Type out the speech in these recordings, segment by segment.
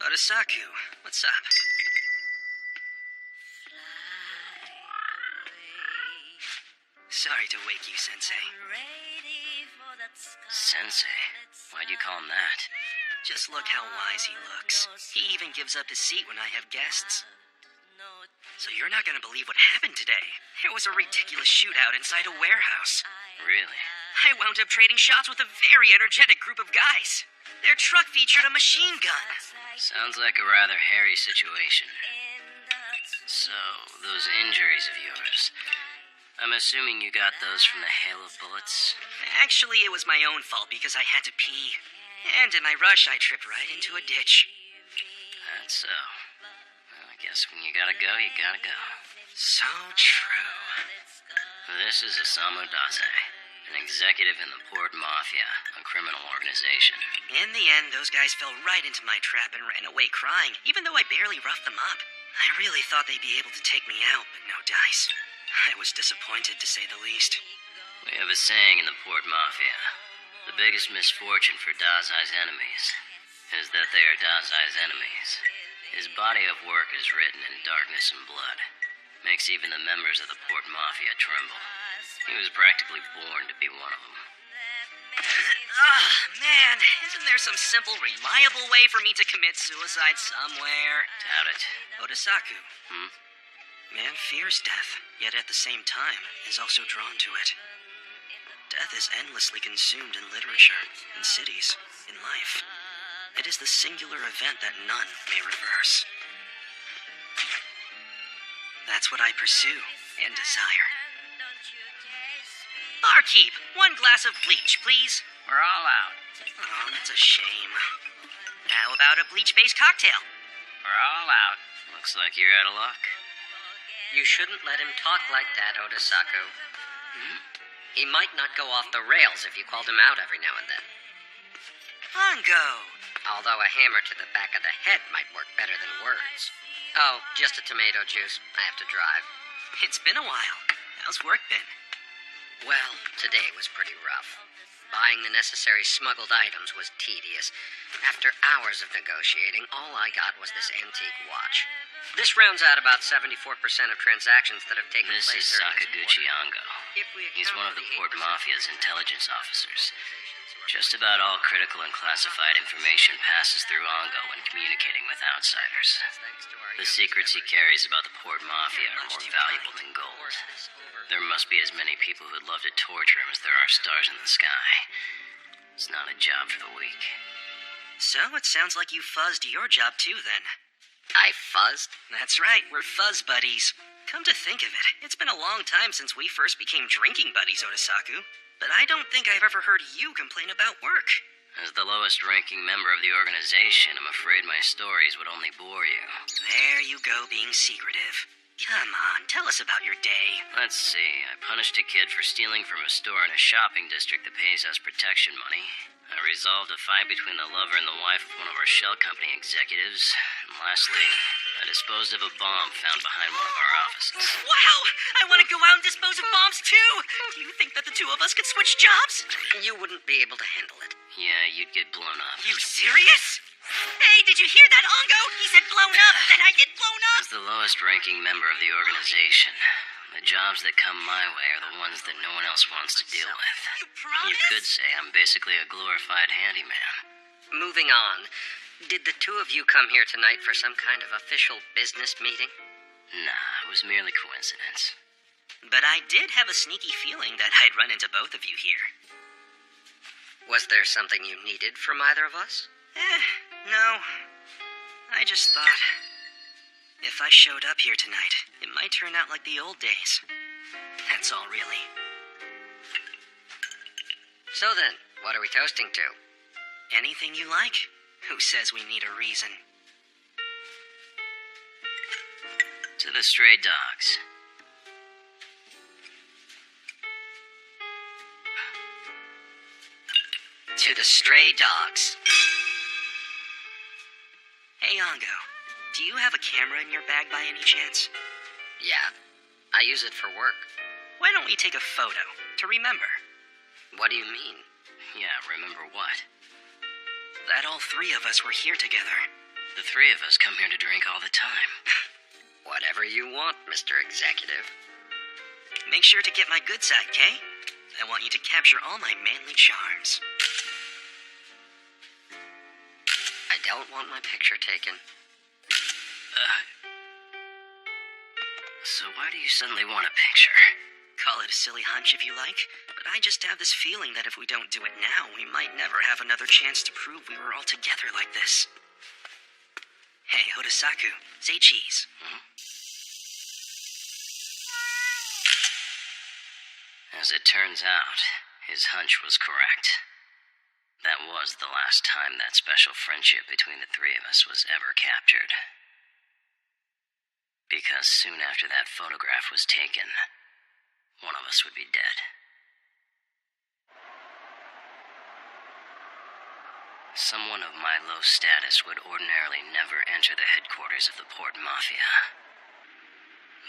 Otasaku, what's up? Sorry to wake you, Sensei. Sensei? Why'd you call him that? Just look how wise he looks. He even gives up his seat when I have guests. So you're not gonna believe what happened today. There was a ridiculous shootout inside a warehouse. Really? I wound up trading shots with a very energetic group of guys. Their truck featured a machine gun. Sounds like a rather hairy situation. So, those injuries of yours, I'm assuming you got those from the hail of bullets? Actually, it was my own fault because I had to pee. And in my rush, I tripped right into a ditch. That's so. Well, I guess when you gotta go, you gotta go. So true. This is Osamu Dazai, an executive in the Port Mafia, a criminal organization. In the end, those guys fell right into my trap and ran away crying, even though I barely roughed them up. I really thought they'd be able to take me out, but no dice. I was disappointed, to say the least. We have a saying in the Port Mafia. The biggest misfortune for Dazai's enemies is that they are Dazai's enemies. His body of work is written in darkness and blood. Makes even the members of the Port Mafia tremble. He was practically born to be one of them. Man, isn't there some simple, reliable way for me to commit suicide somewhere? Doubt it. Otasaku. Man fears death, yet at the same time is also drawn to it. Death is endlessly consumed in literature, in cities, in life. It is the singular event that none may reverse. That's what I pursue and desire. Barkeep, 1 glass of bleach, please. We're all out. Oh, that's a shame. How about a bleach-based cocktail? We're all out. Looks like you're out of luck. You shouldn't let him talk like that, Otasaku. He might not go off the rails if you called him out every now and then. Ango! Although a hammer to the back of the head might work better than words. Oh, just a tomato juice. I have to drive. It's been a while. How's work been? Well, today was pretty rough. Buying the necessary smuggled items was tedious. After hours of negotiating, all I got was this antique watch. This rounds out about 74% of transactions that have taken This place. is Sakaguchi Ango. If we He's one of the Port 8% Mafia's intelligence officers. Just about all critical and classified information passes through Ango when communicating with outsiders. The secrets he carries about the Port Mafia are more valuable than gold. There must be as many people who'd love to torture him as there are stars in the sky. It's not a job for the weak. So it sounds like you fuzzed your job too, then. I fuzzed? That's right, we're fuzz buddies. Come to think of it, it's been a long time since we first became drinking buddies, Otasaku. But I don't think I've ever heard you complain about work. As the lowest ranking member of the organization, I'm afraid my stories would only bore you. There you go, being secretive. Come on, tell us about your day. Let's see, I punished a kid for stealing from a store in a shopping district that pays us protection money. I resolved a fight between the lover and the wife of one of our shell company executives. And lastly, I disposed of a bomb found behind one of our offices. Wow! I want to go out and dispose of bombs too! Do you think that the two of us could switch jobs? You wouldn't be able to handle it. Yeah, you'd get blown up. You serious? Hey, did you hear that, Ango? He said blown up, then I get blown up! As the lowest ranking member of the organization, the jobs that come my way are the ones that no one else wants to deal with. You promise? You could say I'm basically a glorified handyman. Moving on. Did the two of you come here tonight for some kind of official business meeting? Nah, it was merely coincidence. But I did have a sneaky feeling that I'd run into both of you here. Was there something you needed from either of us? No. I just thought, if I showed up here tonight, it might turn out like the old days. That's all, really. So then, what are we toasting to? Anything you like. Who says we need a reason? To the stray dogs. To the stray dogs. Hey, Ango. Do you have a camera in your bag by any chance? Yeah, I use it for work. Why don't we take a photo to remember? What do you mean? Yeah, remember what? That all three of us were here together. The three of us come here to drink all the time. Whatever you want, Mr. Executive. Make sure to get my good side, Kay. I want you to capture all my manly charms. I don't want my picture taken. So why do you suddenly want a picture? Call it a silly hunch if you like, but I just have this feeling that if we don't do it now, we might never have another chance to prove we were all together like this. Hey, Hotasaku, say cheese. As it turns out, his hunch was correct. That was the last time that special friendship between the three of us was ever captured. Because soon after that photograph was taken, one of us would be dead. Someone of my low status would ordinarily never enter the headquarters of the Port Mafia.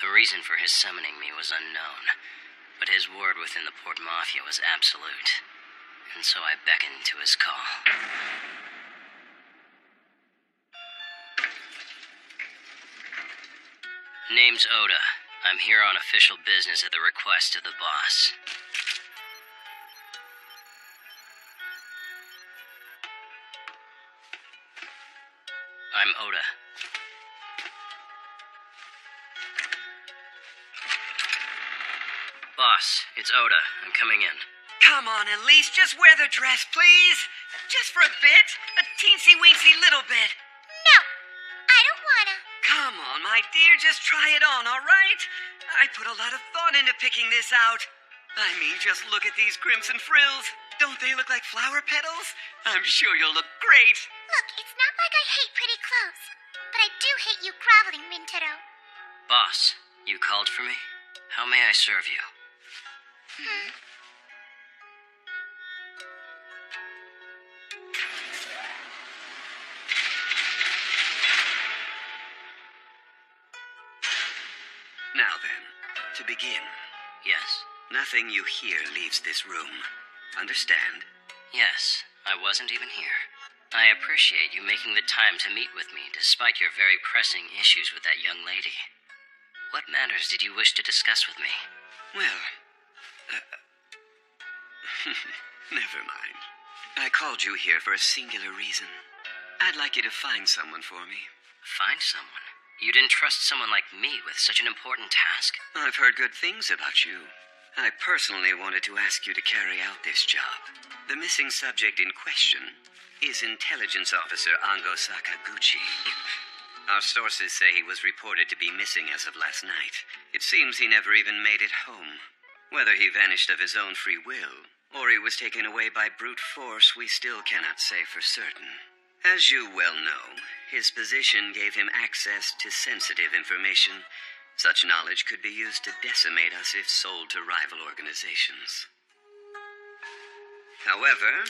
The reason for his summoning me was unknown, but his word within the Port Mafia was absolute, and so I beckoned to his call. Name's Oda. I'm here on official business at the request of the boss. I'm Oda. Boss, it's Oda. I'm coming in. Come on, Elise, just wear the dress, please. Just for a bit. A teensy-weensy little bit. No, I don't wanna. Come on, my dear, just try it on, all right? I put a lot of thought into picking this out. I mean, just look at these crimson frills. Don't they look like flower petals? I'm sure you'll look great. Look, it's not like I hate pretty clothes, but I do hate you groveling, Rintaro. Boss, you called for me? How may I serve you? Now then, to begin, Yes. nothing you hear leaves this room. Understand? Yes, I wasn't even here. I appreciate you making the time to meet with me despite your very pressing issues with that young lady. What matters did you wish to discuss with me? Well, never mind. I called you here for a singular reason. I'd like you to find someone for me. Find someone? You didn't trust someone like me with such an important task? I've heard good things about you. I personally wanted to ask you to carry out this job. The missing subject in question is Intelligence Officer Ango Sakaguchi. Our sources say he was reported to be missing as of last night. It seems he never even made it home. Whether he vanished of his own free will, or he was taken away by brute force, we still cannot say for certain. As you well know, his position gave him access to sensitive information. Such knowledge could be used to decimate us if sold to rival organizations. However,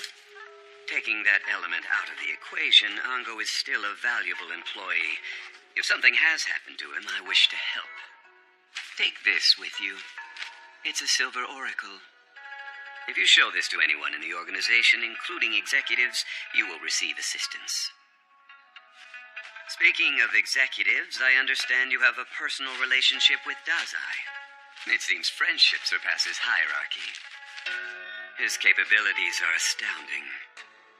taking that element out of the equation, Ango is still a valuable employee. If something has happened to him, I wish to help. Take this with you. It's a silver oracle. If you show this to anyone in the organization, including executives, you will receive assistance. Speaking of executives, I understand you have a personal relationship with Dazai. It seems friendship surpasses hierarchy. His capabilities are astounding.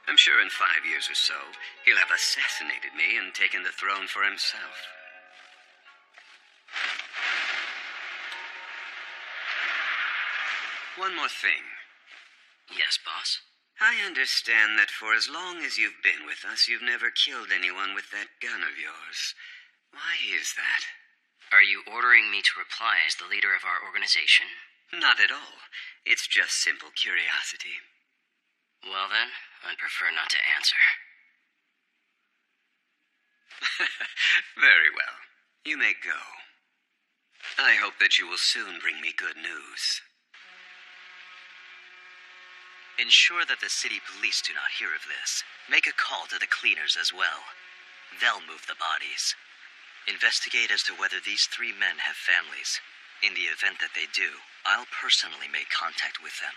I'm sure in 5 years or so, he'll have assassinated me and taken the throne for himself. One more thing. Yes, boss? I understand that for as long as you've been with us, you've never killed anyone with that gun of yours. Why is that? Are you ordering me to reply as the leader of our organization? Not at all. It's just simple curiosity. Well then, I'd prefer not to answer. Very well. You may go. I hope that you will soon bring me good news. Ensure that the city police do not hear of this. Make a call to the cleaners as well. They'll move the bodies. Investigate as to whether these 3 men have families. In the event that they do, I'll personally make contact with them.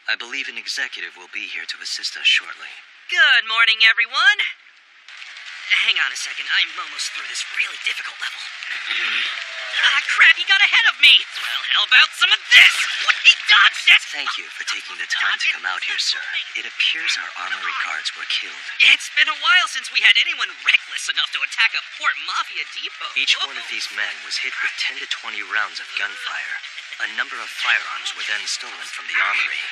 I believe an executive will be here to assist us shortly. Good morning, everyone. Hang on a second. I'm almost through this really difficult level. Crap, he got ahead of me! Well, how about some of this? What? He dodged it! Thank you for taking the time to come out here, sir. It appears our armory guards were killed. It's been a while since we had anyone reckless enough to attack a Port Mafia depot. Each one of these men was hit with 10 to 20 rounds of gunfire. A number of firearms were then stolen from the armory.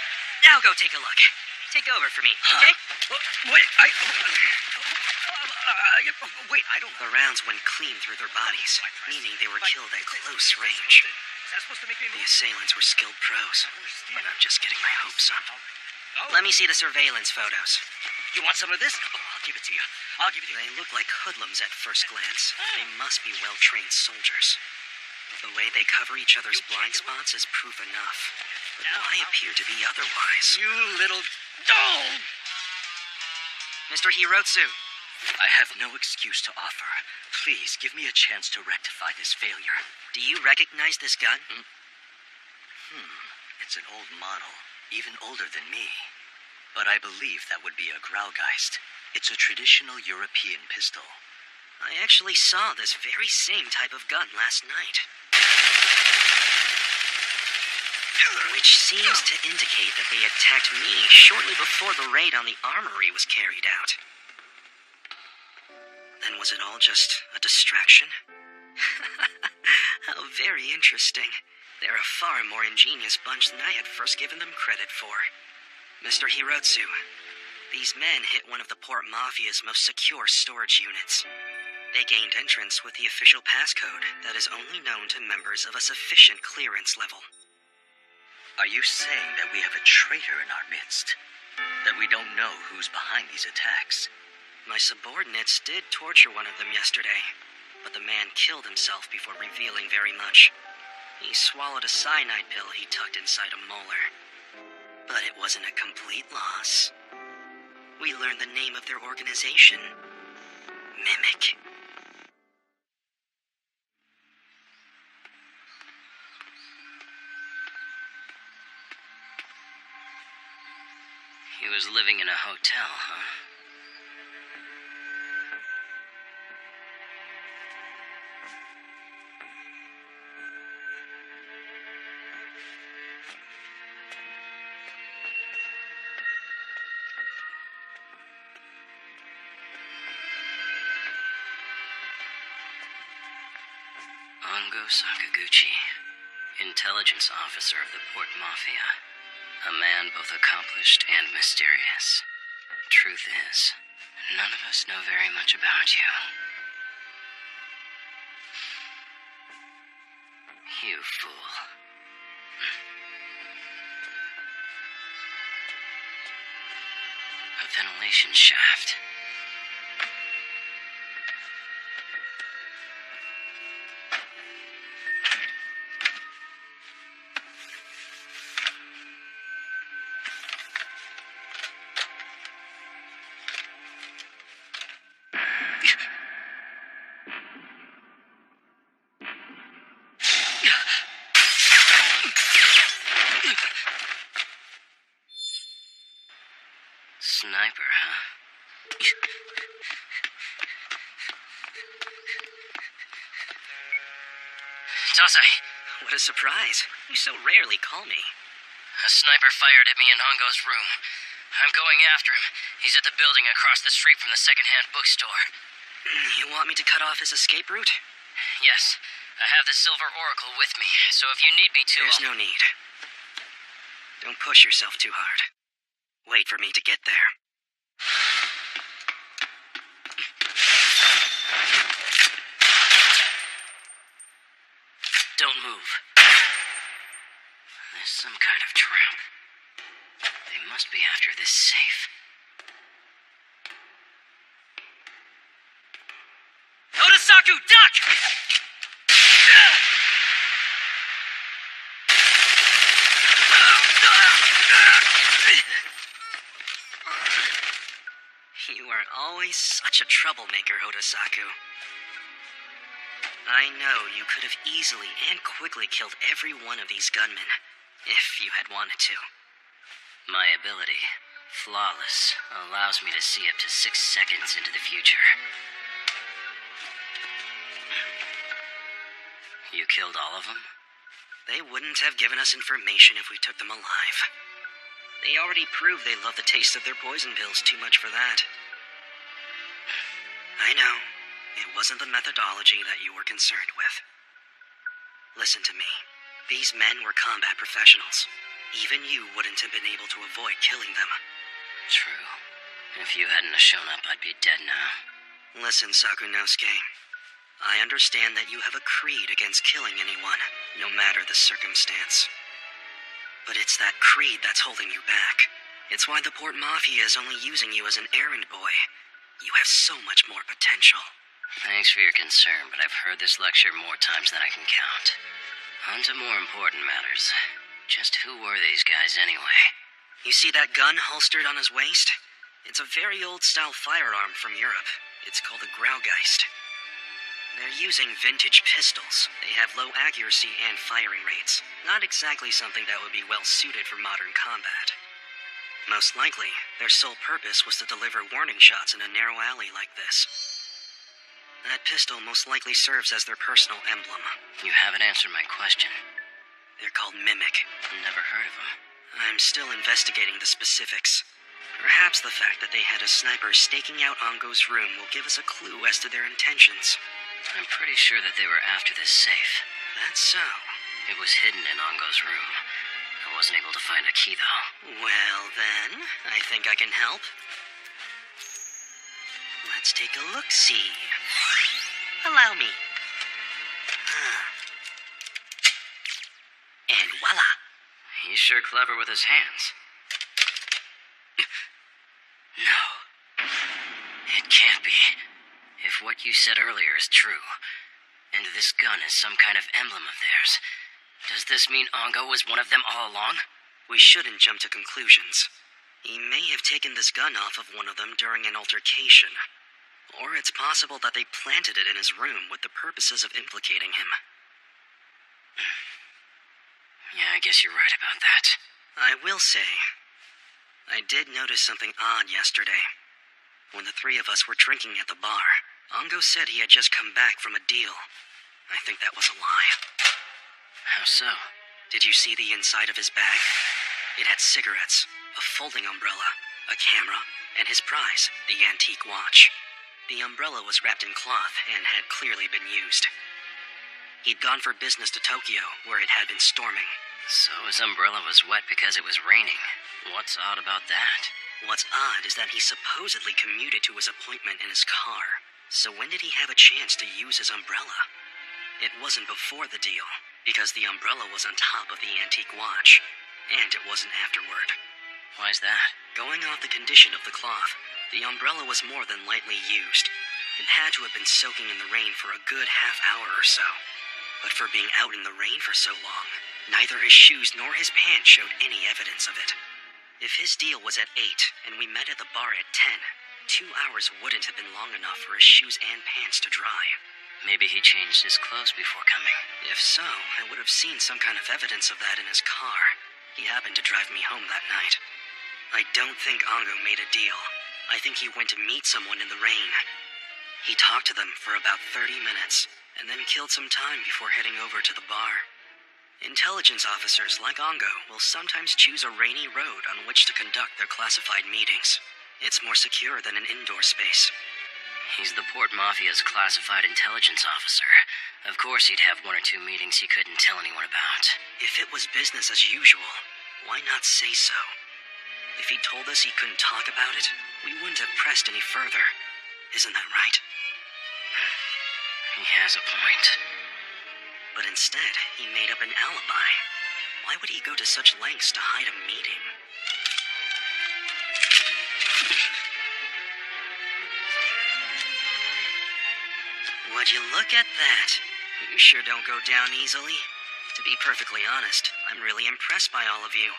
Now go take a look. Take over for me, okay? Wait, wait, I don't... The rounds went clean through their bodies, meaning they were killed at close range. The assailants were skilled pros, but I'm just getting my hopes up. Let me see the surveillance photos. You want some of this? Oh, I'll give it to you. They look like hoodlums at first glance. They must be well-trained soldiers. The way they cover each other's blind spots is proof enough. But why appear to be otherwise? You little... Oh! Mr. Hirotsu, I have no excuse to offer. Please, give me a chance to rectify this failure. do you recognize this gun? It's an old model, even older than me. But I believe that would be a Graugeist. It's a traditional European pistol. I actually saw this very same type of gun last night. Which seems to indicate that they attacked me shortly before the raid on the armory was carried out. Then was it all just a distraction? How very interesting. They're a far more ingenious bunch than I had first given them credit for. Mr. Hirotsu, these men hit one of the Port Mafia's most secure storage units. They gained entrance with the official passcode that is only known to members of a sufficient clearance level. Are you saying that we have a traitor in our midst? That we don't know who's behind these attacks? My subordinates did torture one of them yesterday, but the man killed himself before revealing very much. He swallowed a cyanide pill he tucked inside a molar. But it wasn't a complete loss. We learned the name of their organization. Mimic. He was living in a hotel, huh? Ango Sakaguchi, intelligence officer of the Port Mafia. A man both accomplished and mysterious. Truth is, none of us know very much about you. You fool. A ventilation shaft. Sniper, huh? Tasai, What a surprise. You so rarely call me. a sniper fired at me in Hongo's room. I'm going after him. He's at the building across the street from the second-hand bookstore. You want me to cut off his escape route? Yes, I have the Silver Oracle with me, so if you need me to... There's no need. Don't push yourself too hard. Wait for me to get there. Don't move. There's some kind of trap. They must be after this safe. Odasaku, duck! You are always such a troublemaker, Odasaku. I know you could have easily and quickly killed every one of these gunmen, if you had wanted to. My ability, Flawless, allows me to see up to 6 seconds into the future. You killed all of them? They wouldn't have given us information if we took them alive. They already proved they love the taste of their poison pills too much for that. I know. It wasn't the methodology that you were concerned with. Listen to me. These men were combat professionals. Even you wouldn't have been able to avoid killing them. True. If you hadn't have shown up, I'd be dead now. Listen, Sakunosuke. I understand that you have a creed against killing anyone, no matter the circumstance. But it's that creed that's holding you back. It's why the Port Mafia is only using you as an errand boy. You have so much more potential. Thanks for your concern, but I've heard this lecture more times than I can count. On to more important matters. Just who were these guys anyway? You see that gun holstered on his waist? It's a very old-style firearm from Europe. It's called a Graugeist. They're using vintage pistols. They have low accuracy and firing rates. Not exactly something that would be well suited for modern combat. Most likely, their sole purpose was to deliver warning shots in a narrow alley like this. That pistol most likely serves as their personal emblem. You haven't answered my question. They're called Mimic. Never heard of them. I'm still investigating the specifics. Perhaps the fact that they had a sniper staking out Ango's room will give us a clue as to their intentions. I'm pretty sure that they were after this safe. That's so. It was hidden in Ango's room. I wasn't able to find a key, though. Well, then, I think I can help. Let's take a look-see. Allow me. And voila. He's sure clever with his hands. No. It can't be. If what you said earlier is true, and this gun is some kind of emblem of theirs, does this mean Ango was one of them all along? We shouldn't jump to conclusions. He may have taken this gun off of one of them during an altercation. Or it's possible that they planted it in his room with the purposes of implicating him. Yeah, I guess you're right about that. I will say, I did notice something odd yesterday. When the three of us were drinking at the bar, Ango said he had just come back from a deal. I think that was a lie. How so? Did you see the inside of his bag? It had cigarettes, a folding umbrella, a camera, and his prize, the antique watch. The umbrella was wrapped in cloth and had clearly been used. He'd gone for business to Tokyo, where it had been storming. So his umbrella was wet because it was raining. What's odd about that? What's odd is that he supposedly commuted to his appointment in his car. So when did he have a chance to use his umbrella? It wasn't before the deal, because the umbrella was on top of the antique watch, and it wasn't afterward. Why's that? Going off the condition of the cloth, the umbrella was more than lightly used. It had to have been soaking in the rain for a good half hour or so. But for being out in the rain for so long, neither his shoes nor his pants showed any evidence of it. If his deal was at 8 and we met at the bar at 10, 2 hours wouldn't have been long enough for his shoes and pants to dry. Maybe he changed his clothes before coming. If so, I would have seen some kind of evidence of that in his car. He happened to drive me home that night. I don't think Ango made a deal. I think he went to meet someone in the rain. He talked to them for about 30 minutes, and then killed some time before heading over to the bar. Intelligence officers like Ango will sometimes choose a rainy road on which to conduct their classified meetings. It's more secure than an indoor space. He's the Port Mafia's classified intelligence officer. Of course he'd have 1 or 2 meetings he couldn't tell anyone about. If it was business as usual, why not say so? If he told us he couldn't talk about it, we wouldn't have pressed any further. Isn't that right? He has a point. But instead, he made up an alibi. Why would he go to such lengths to hide a meeting? Would you look at that? You sure don't go down easily. To be perfectly honest, I'm really impressed by all of you.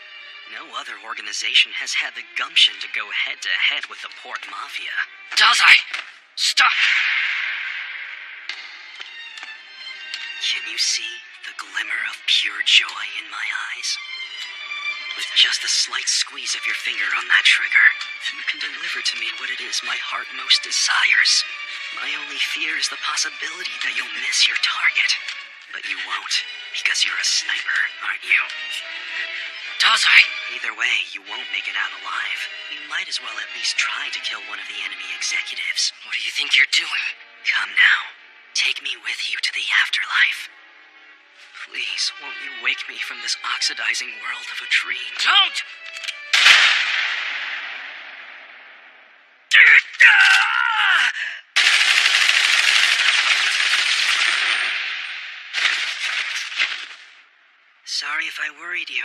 No other organization has had the gumption to go head-to-head with the Port Mafia. Dazai! Stop! Can you see the glimmer of pure joy in my eyes? With just a slight squeeze of your finger on that trigger, you can deliver to me what it is my heart most desires. My only fear is the possibility that you'll miss your target. But you won't, because you're a sniper, aren't you? Dazai! Either way, you won't make it out alive. You might as well at least try to kill one of the enemy executives. What do you think you're doing? Come now. Take me with you to the afterlife. Please, won't you wake me from this oxidizing world of a dream? Don't! Sorry if I worried you.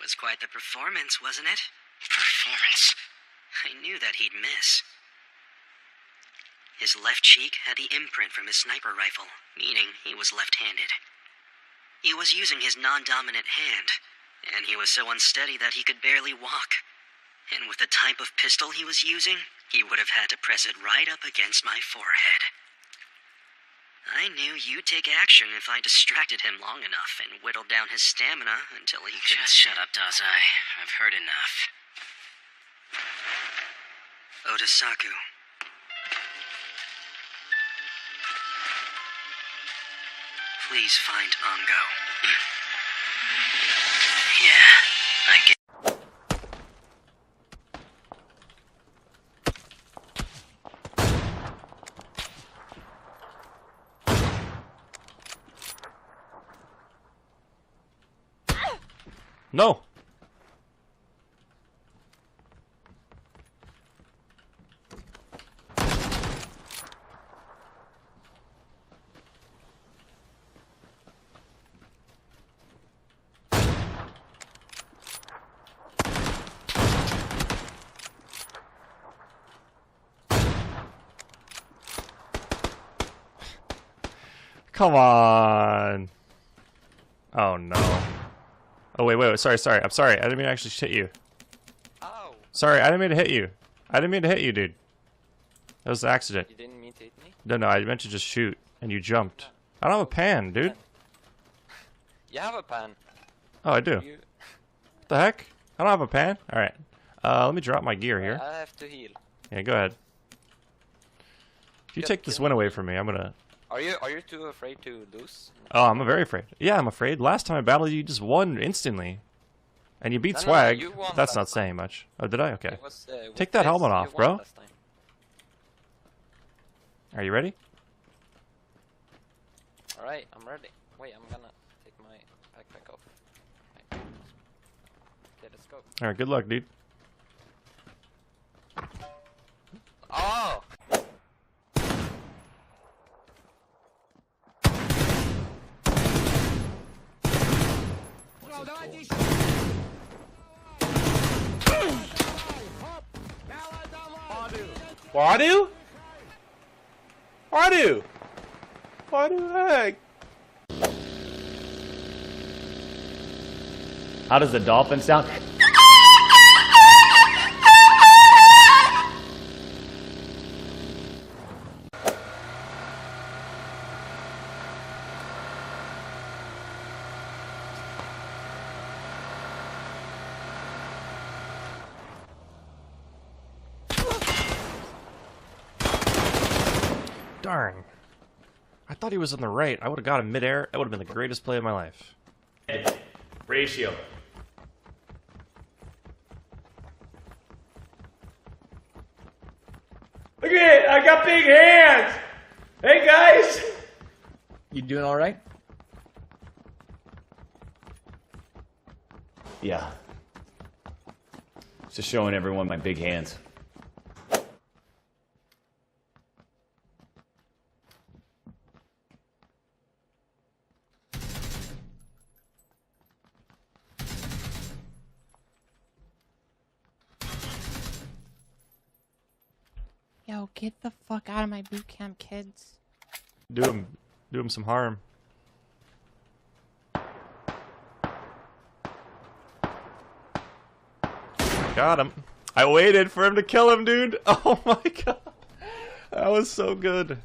Was quite the performance, wasn't it? Performance. I knew that he'd miss. His left cheek had the imprint from his sniper rifle, meaning he was left-handed. He was using his non-dominant hand, and he was so unsteady that he could barely walk. And with the type of pistol he was using, he would have had to press it right up against my forehead. I knew you'd take action if I distracted him long enough and whittled down his stamina until he could... Just shut up, Dazai. I've heard enough. Otasaku. Please find Ango. Yeah, I get... No. Come on. Oh no. Oh wait, sorry. I'm sorry. I didn't mean to actually hit you. Ow. Sorry, I didn't mean to hit you. I didn't mean to hit you, dude. That was an accident. You didn't mean to hit me? No, I meant to just shoot, and you jumped. I don't have a pan, dude. You have a pan. Oh, I do. You... What the heck? I don't have a pan? Alright. Let me drop my gear here. I have to heal. Yeah, go ahead. If you take this win away from me, I'm gonna... Are you too afraid to lose? Oh, I'm very afraid. Yeah, I'm afraid. Last time I battled you, just won instantly. And you beat No, Swag. you won That's last not time. saying much. Oh, did I? Okay. It was, Take that helmet off, bro. Are you ready? Alright, I'm ready. Wait, I'm gonna take my backpack off. Okay, let's go. Alright, good luck, dude. Oh! Wadu? Wadu? Wadu heck? How does the dolphin sound? Darn. I thought he was on the right. I would have got him midair. That would have been the greatest play of my life. Ratio. Look at it! I got big hands! Hey guys! You doing all right? Yeah. Just showing everyone my big hands. Yo, get the fuck out of my boot camp, kids. Do him some harm. Got him. I waited for him to kill him, dude. Oh my god. That was so good.